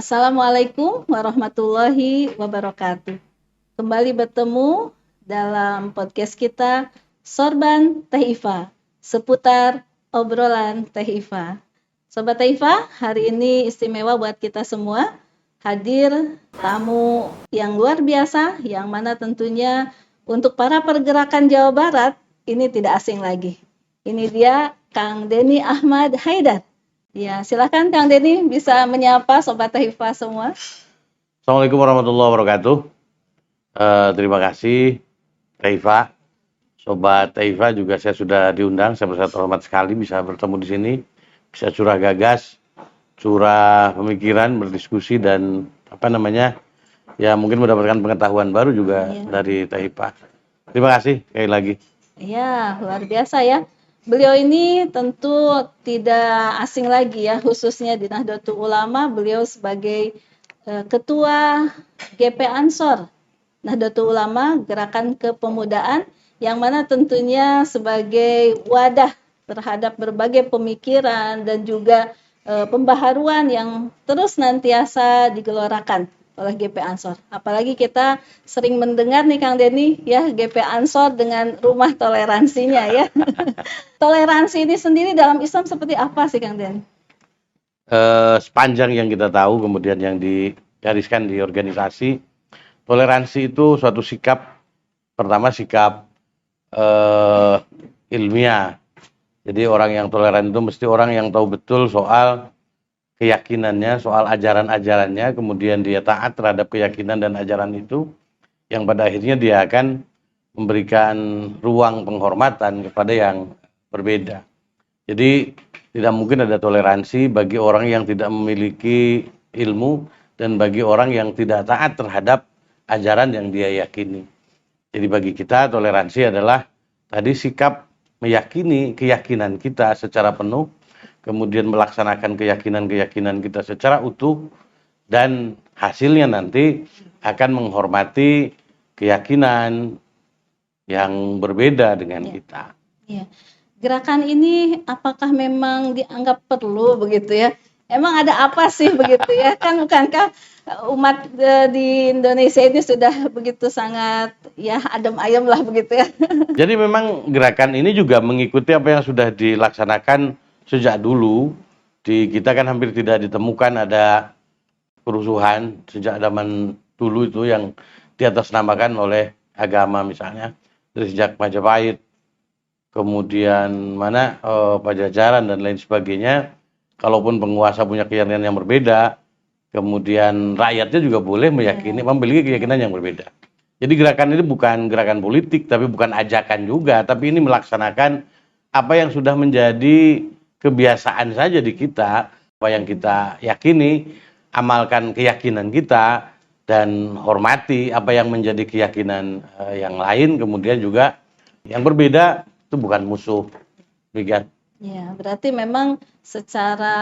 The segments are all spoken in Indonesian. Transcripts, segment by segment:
Assalamualaikum warahmatullahi wabarakatuh. Kembali bertemu dalam podcast kita Sorban Teh Ifa, seputar obrolan Teh Ifa. Sobat Teh Ifa, hari ini istimewa buat kita semua. Hadir tamu yang luar biasa, yang mana tentunya untuk para pergerakan Jawa Barat, ini tidak asing lagi. Ini dia Kang Denny Ahmad Haidar. Ya, silakan Kang Denny bisa menyapa Sobat Teh Ifa semua. Assalamualaikum warahmatullahi wabarakatuh. Terima kasih Teh Ifa. Sobat Teh Ifa juga saya sudah diundang, saya merasa terhormat sekali bisa bertemu di sini, bisa curah gagas, curah pemikiran, berdiskusi dan ya mungkin mendapatkan pengetahuan baru juga dari Teh Ifa. Terima kasih sekali lagi. Ya, luar biasa ya. Beliau ini tentu tidak asing lagi ya, khususnya di Nahdlatul Ulama. Beliau sebagai Ketua GP Ansor Nahdlatul Ulama, Gerakan Kepemudaan, yang mana tentunya sebagai wadah terhadap berbagai pemikiran dan juga pembaharuan yang terus nantiasa digelorakan oleh GP Ansor. Apalagi kita sering mendengar nih Kang Denny ya, GP Ansor dengan rumah toleransinya ya. Toleransi ini sendiri dalam Islam seperti apa sih Kang Denny? Sepanjang yang kita tahu, kemudian yang digariskan di organisasi, toleransi itu suatu sikap, pertama sikap ilmiah. Jadi orang yang toleran itu mesti orang yang tahu betul soal keyakinannya, soal ajaran-ajarannya, kemudian dia taat terhadap keyakinan dan ajaran itu, yang pada akhirnya dia akan memberikan ruang penghormatan kepada yang berbeda. Jadi tidak mungkin ada toleransi bagi orang yang tidak memiliki ilmu dan bagi orang yang tidak taat terhadap ajaran yang dia yakini. Jadi bagi kita toleransi adalah tadi sikap meyakini keyakinan kita secara penuh, kemudian melaksanakan keyakinan-keyakinan kita secara utuh, dan hasilnya nanti akan menghormati keyakinan yang berbeda dengan kita. Ya. Gerakan ini apakah memang dianggap perlu begitu ya? Emang ada apa sih begitu ya? Kan bukankah umat di Indonesia ini sudah begitu sangat ya adem ayem lah begitu ya? Jadi memang gerakan ini juga mengikuti apa yang sudah dilaksanakan sejak dulu. Di kita kan hampir tidak ditemukan ada kerusuhan sejak zaman dulu itu yang diatasnamakan oleh agama, misalnya dari sejak Majapahit, kemudian Pajajaran dan lain sebagainya. Kalaupun penguasa punya keyakinan yang berbeda, kemudian rakyatnya juga boleh meyakini, memiliki keyakinan yang berbeda. Jadi gerakan ini bukan gerakan politik, tapi bukan ajakan juga, tapi ini melaksanakan apa yang sudah menjadi kebiasaan saja di kita, apa yang kita yakini, amalkan keyakinan kita, dan hormati apa yang menjadi keyakinan yang lain, kemudian juga yang berbeda itu bukan musuh. Demikian. Ya, berarti memang secara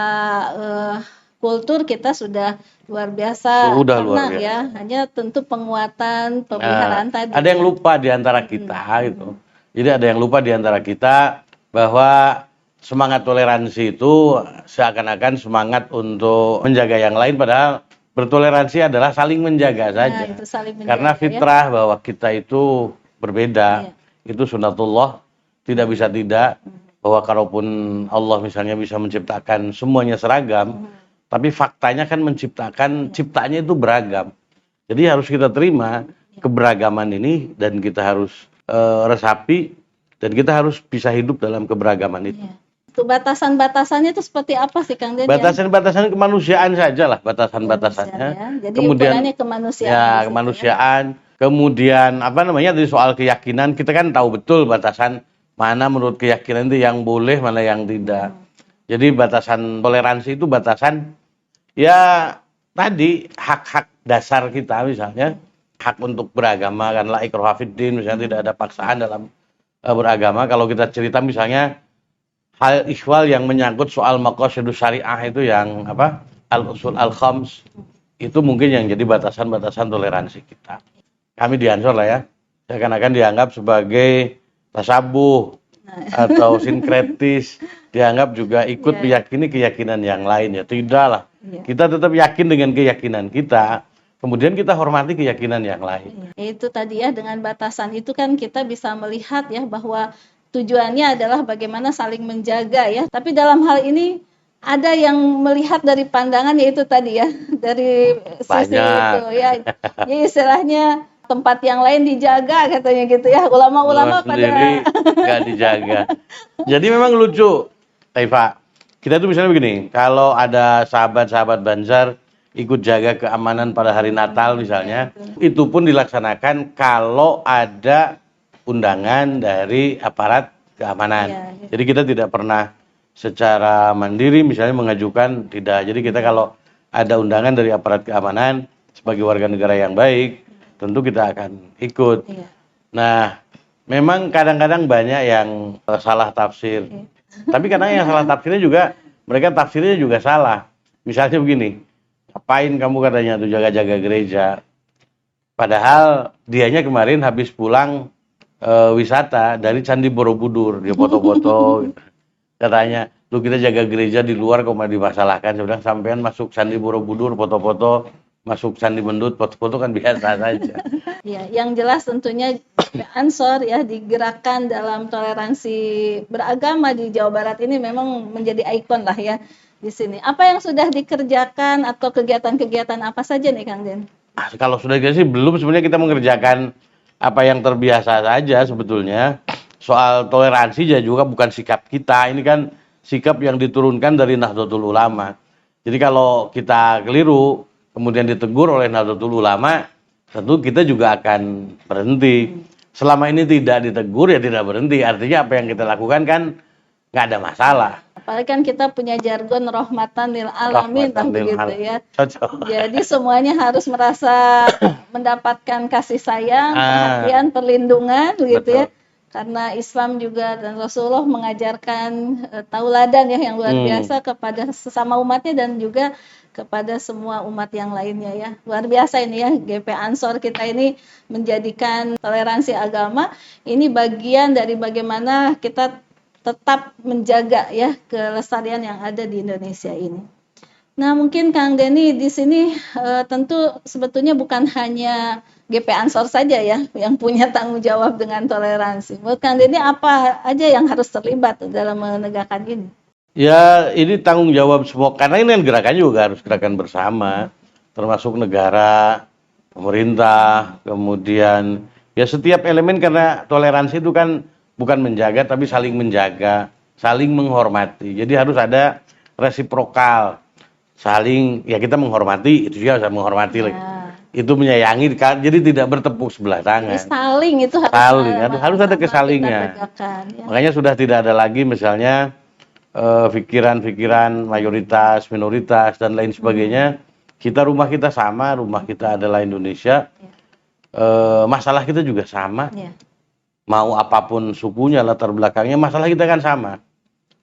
kultur kita sudah luar biasa pernah ya, hanya tentu penguatan pemeliharaan tadi. Ada yang lupa di antara kita gitu. Jadi ada yang lupa di antara kita bahwa semangat toleransi itu seakan-akan semangat untuk menjaga yang lain, padahal bertoleransi adalah saling menjaga saja. Itu saling menjaga, karena fitrah ya, bahwa kita itu berbeda, itu sunnatullah, tidak bisa tidak. Bahwa kalaupun Allah misalnya bisa menciptakan semuanya seragam, tapi faktanya kan menciptakan ciptanya itu beragam. Jadi harus kita terima keberagaman ini, dan kita harus resapi, dan kita harus bisa hidup dalam keberagaman itu. Itu batasan-batasannya itu seperti apa sih Kang Denny? Batasan-batasan kemanusiaan saja lah, batasan-batasannya. Ya. Jadi kemudian kemanusiaan. Ya, kemanusiaan. Ya. Kemudian dari soal keyakinan, kita kan tahu betul batasan mana menurut keyakinan itu yang boleh, mana yang tidak. Jadi batasan toleransi itu batasan ya tadi hak-hak dasar kita, misalnya hak untuk beragama, kan la ikraha fiddin, misalnya tidak ada paksaan dalam beragama. Kalau kita cerita misalnya hal ikhwal yang menyangkut soal maqasidus syariah itu yang al-usul al-khams, itu mungkin yang jadi batasan-batasan toleransi kita. Kami di Ansor lah ya, seakan-akan dianggap sebagai tasabuh, atau sinkretis, dianggap juga ikut Iya. meyakini keyakinan yang lain. Ya tidak lah. Iya. Kita tetap yakin dengan keyakinan kita, kemudian kita hormati keyakinan yang lain. Itu tadi ya, dengan batasan itu kan kita bisa melihat ya bahwa tujuannya adalah bagaimana saling menjaga ya. Tapi dalam hal ini ada yang melihat dari pandangan yaitu tadi ya, dari sisi Banyak. itu ya. Jadi istilahnya tempat yang lain dijaga katanya gitu ya. Ulama-ulama Sendiri pada nggak dijaga. Jadi memang lucu, Taifa. Kita tuh misalnya begini, kalau ada sahabat-sahabat Banjar ikut jaga keamanan pada hari Natal misalnya, itu pun dilaksanakan kalau ada undangan dari aparat keamanan. Iya, iya. Jadi kita tidak pernah secara mandiri misalnya mengajukan, tidak. Jadi kita kalau ada undangan dari aparat keamanan sebagai warga negara yang baik, tentu kita akan ikut. Iya. Nah, memang kadang-kadang banyak yang salah tafsir. Tapi kadang yang salah tafsirnya juga, mereka tafsirnya juga salah. Misalnya begini, ngapain kamu katanya tuh jaga-jaga gereja? Padahal dianya kemarin habis pulang wisata dari Candi Borobudur, dia foto-foto. Gitu. Katanya, lu kita jaga gereja di luar kok malah dimasalahkan. Saya bilang, sampean masuk Candi Borobudur, foto-foto, masuk Candi Mendut, foto-foto kan biasa saja. Ya, yang jelas tentunya Ansor ya digerakkan dalam toleransi beragama di Jawa Barat ini memang menjadi ikon lah ya di sini. Apa yang sudah dikerjakan atau kegiatan-kegiatan apa saja nih Kang Den? Kalau sudah gitu sih belum, sebenarnya kita mengerjakan apa yang terbiasa saja sebetulnya. Soal toleransi juga bukan sikap kita, ini kan sikap yang diturunkan dari Nahdlatul Ulama. Jadi kalau kita keliru kemudian ditegur oleh Nahdlatul Ulama, tentu kita juga akan berhenti. Selama ini tidak ditegur ya tidak berhenti, artinya apa yang kita lakukan kan nggak ada masalah. Apalagi kan kita punya jargon rahmatan lil alamin Rahmatan lil begitu alamin. ya. Cocok. Jadi semuanya harus merasa mendapatkan kasih sayang, perhatian, perlindungan begitu ya. Betul. Karena Islam juga dan Rasulullah mengajarkan tauladan ya yang luar biasa kepada sesama umatnya dan juga kepada semua umat yang lainnya ya. Luar biasa ini ya, GP Ansor kita ini menjadikan toleransi agama ini bagian dari bagaimana kita tetap menjaga ya kelestarian yang ada di Indonesia ini. Nah, mungkin Kang Denny di sini tentu sebetulnya bukan hanya GP Ansor saja ya yang punya tanggung jawab dengan toleransi. Menurut Kang Denny apa aja yang harus terlibat dalam menegakkan ini? Ya, ini tanggung jawab semua, karena ini kan gerakannya juga harus gerakan bersama, termasuk negara, pemerintah, kemudian ya setiap elemen, karena toleransi itu kan bukan menjaga tapi saling menjaga, saling menghormati. Jadi harus ada resiprokal, saling ya kita menghormati, itu juga harus menghormati lagi. Itu menyayangi, jadi tidak bertepuk sebelah tangan. Jadi saling itu harus Saling, harus ada kesalingan. ya. Makanya sudah tidak ada lagi misalnya pikiran-pikiran mayoritas, minoritas dan lain sebagainya. Rumah kita sama, rumah kita adalah Indonesia. Masalah kita juga sama. Mau apapun sukunya, latar belakangnya, masalah kita kan sama.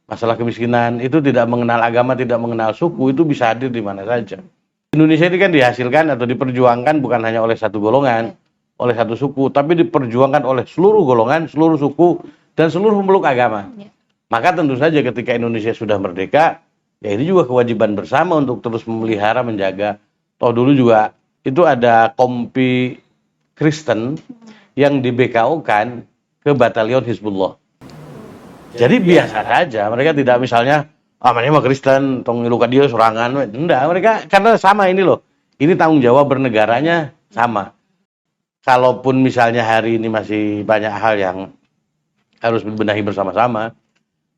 Masalah kemiskinan itu tidak mengenal agama, tidak mengenal suku, itu bisa hadir di mana saja. Indonesia ini kan dihasilkan atau diperjuangkan bukan hanya oleh satu golongan, oleh satu suku, tapi diperjuangkan oleh seluruh golongan, seluruh suku, dan seluruh pemeluk agama. Maka tentu saja ketika Indonesia sudah merdeka, ya ini juga kewajiban bersama untuk terus memelihara, menjaga. Toh dulu juga itu ada kompi Kristen yang di BKO-kan ke batalion Hizbullah. Jadi biasa saja, mereka tidak misalnya, ini mah Kristen, tong ngilukan dia serangan. Enggak, mereka karena sama ini loh. Ini tanggung jawab bernegaranya sama. Kalaupun misalnya hari ini masih banyak hal yang harus dibenahi bersama-sama,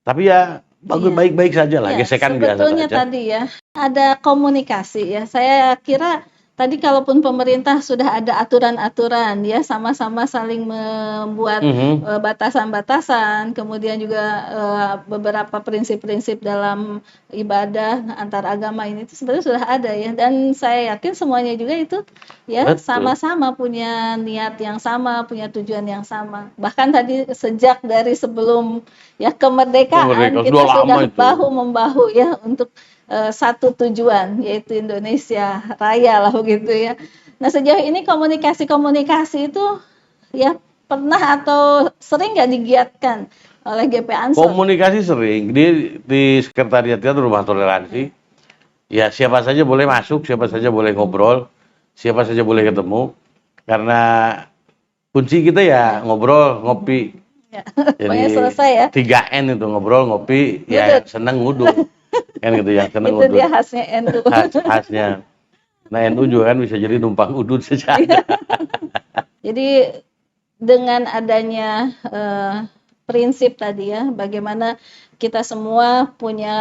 tapi ya baik-baik saja lah, gesekan biasa saja. Sebetulnya tadi ya, ada komunikasi ya. Saya kira tadi kalaupun pemerintah sudah ada aturan-aturan ya, sama-sama saling membuat batasan-batasan, kemudian juga beberapa prinsip-prinsip dalam ibadah antar agama ini itu sebenarnya sudah ada ya. Dan saya yakin semuanya juga itu ya sama-sama punya niat yang sama, punya tujuan yang sama. Bahkan tadi sejak dari sebelum ya kemerdekaan kita sudah bahu-membahu ya untuk satu tujuan, yaitu Indonesia Raya lah begitu ya. Nah, sejauh ini komunikasi itu ya pernah atau sering nggak digiatkan oleh GP Ansor? Komunikasi sering di sekretariat kita Rumah Toleransi. Ya siapa saja boleh masuk, siapa saja boleh ngobrol, siapa saja boleh ketemu. Karena kunci kita ya ngobrol, ngopi. Ya. Jadi Pokoknya selesai ya. 3N itu ngobrol, ngopi, ya Ngudut. seneng ngudut. Kan gitu ya, seneng Itu dia ngudut. khasnya NU. Khasnya. Nah NU juga kan bisa jadi numpang udut sejadah. Jadi dengan adanya prinsip tadi ya, bagaimana kita semua punya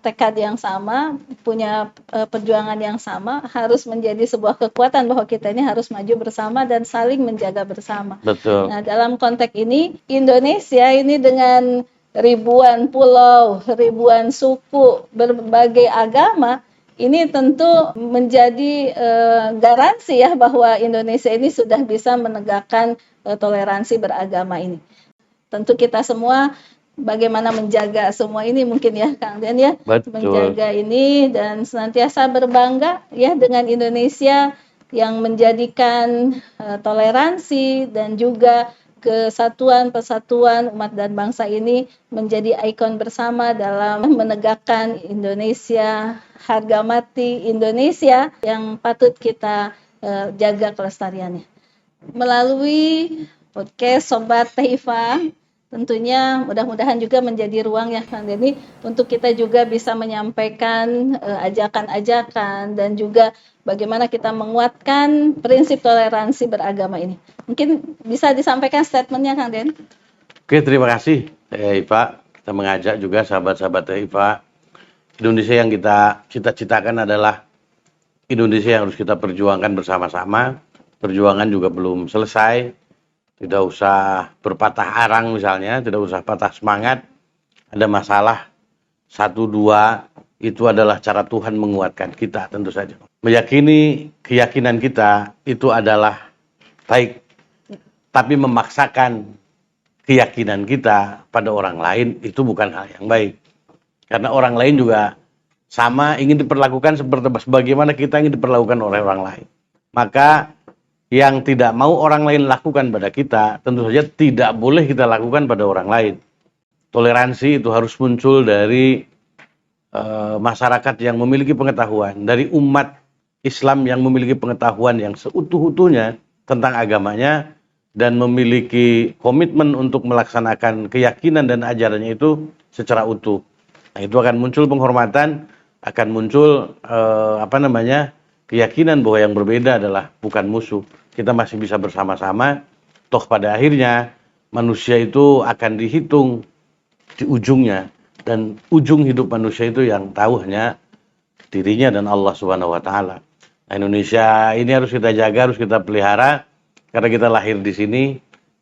tekad yang sama, punya perjuangan yang sama, harus menjadi sebuah kekuatan bahwa kita ini harus maju bersama dan saling menjaga bersama. Betul. Nah, dalam konteks ini, Indonesia ini dengan ribuan pulau, ribuan suku, berbagai agama, ini tentu menjadi garansi ya bahwa Indonesia ini sudah bisa menegakkan toleransi beragama ini. Tentu kita semua bagaimana menjaga semua ini mungkin ya Kang Den ya. Betul. Menjaga ini dan senantiasa berbangga ya dengan Indonesia yang menjadikan toleransi dan juga kesatuan persatuan umat dan bangsa ini menjadi ikon bersama dalam menegakkan Indonesia, harga mati Indonesia yang patut kita jaga kelestariannya. Melalui podcast Sobat Teifa, tentunya mudah-mudahan juga menjadi ruang ya Kang Denny untuk kita juga bisa menyampaikan ajakan-ajakan dan juga bagaimana kita menguatkan prinsip toleransi beragama ini. Mungkin bisa disampaikan statementnya Kang Den. Oke, terima kasih Iva. Kita mengajak juga sahabat-sahabat Iva. Indonesia yang kita cita-citakan adalah Indonesia yang harus kita perjuangkan bersama-sama. Perjuangan juga belum selesai. Tidak usah berpatah arang misalnya, tidak usah patah semangat. Ada masalah, 1, 2, itu adalah cara Tuhan menguatkan kita tentu saja. Meyakini keyakinan kita itu adalah baik, tapi memaksakan keyakinan kita pada orang lain itu bukan hal yang baik. Karena orang lain juga sama ingin diperlakukan seperti bagaimana kita ingin diperlakukan oleh orang lain. Maka yang tidak mau orang lain lakukan pada kita, tentu saja tidak boleh kita lakukan pada orang lain. Toleransi itu harus muncul dari masyarakat yang memiliki pengetahuan, dari umat Islam yang memiliki pengetahuan yang seutuh-utuhnya tentang agamanya, dan memiliki komitmen untuk melaksanakan keyakinan dan ajarannya itu secara utuh. Nah, itu akan muncul penghormatan, akan muncul keyakinan bahwa yang berbeda adalah bukan musuh. Kita masih bisa bersama-sama, toh pada akhirnya manusia itu akan dihitung di ujungnya, dan ujung hidup manusia itu yang tahu hanya dirinya dan Allah Subhanahu wa taala. Nah, Indonesia ini harus kita jaga, harus kita pelihara karena kita lahir di sini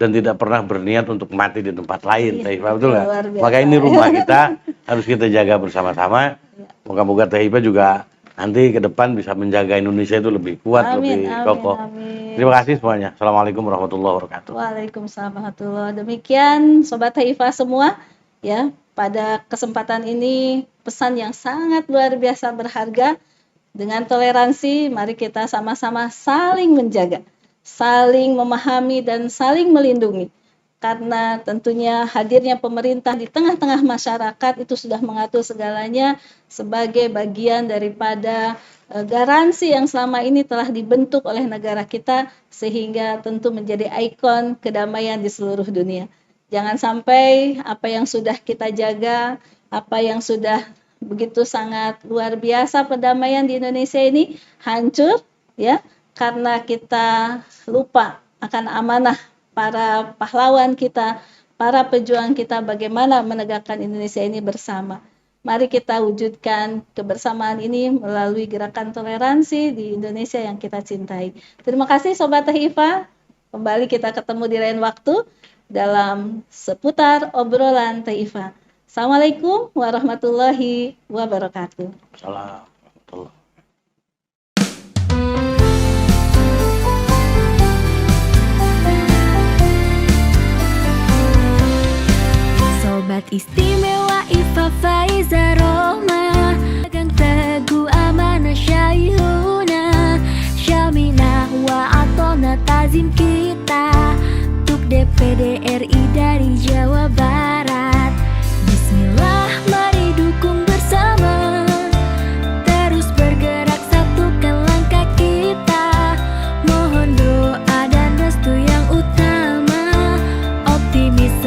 dan tidak pernah berniat untuk mati di tempat lain. Taifah, betul nggak? Maka ini rumah kita harus kita jaga bersama-sama. Moga-moga Taifah juga nanti ke depan bisa menjaga Indonesia itu lebih kuat, lebih kokoh. Terima kasih semuanya. Assalamualaikum warahmatullahi wabarakatuh. Waalaikumsalam warahmatullahi wabarakatuh. Demikian Sobat Taifah semua ya, pada kesempatan ini pesan yang sangat luar biasa berharga. Dengan toleransi, mari kita sama-sama saling menjaga, saling memahami dan saling melindungi. Karena tentunya hadirnya pemerintah di tengah-tengah masyarakat itu sudah mengatur segalanya sebagai bagian daripada garansi yang selama ini telah dibentuk oleh negara kita, sehingga tentu menjadi ikon kedamaian di seluruh dunia. Jangan sampai apa yang sudah kita jaga, apa yang sudah begitu sangat luar biasa perdamaian di Indonesia ini hancur ya, karena kita lupa akan amanah para pahlawan kita, para pejuang kita bagaimana menegakkan Indonesia ini bersama. Mari kita wujudkan kebersamaan ini melalui gerakan toleransi di Indonesia yang kita cintai. Terima kasih Sobat Taifah. Kembali kita ketemu di lain waktu dalam seputar obrolan Taifah. Assalamualaikum warahmatullahi wabarakatuh. Assalamualaikum. Sobat istimewa Iva Faiza Roma, pegang teguh amanah syaihuna, Syaminah wa atona tazim kita, untuk DPD RI dari Jawa Barat.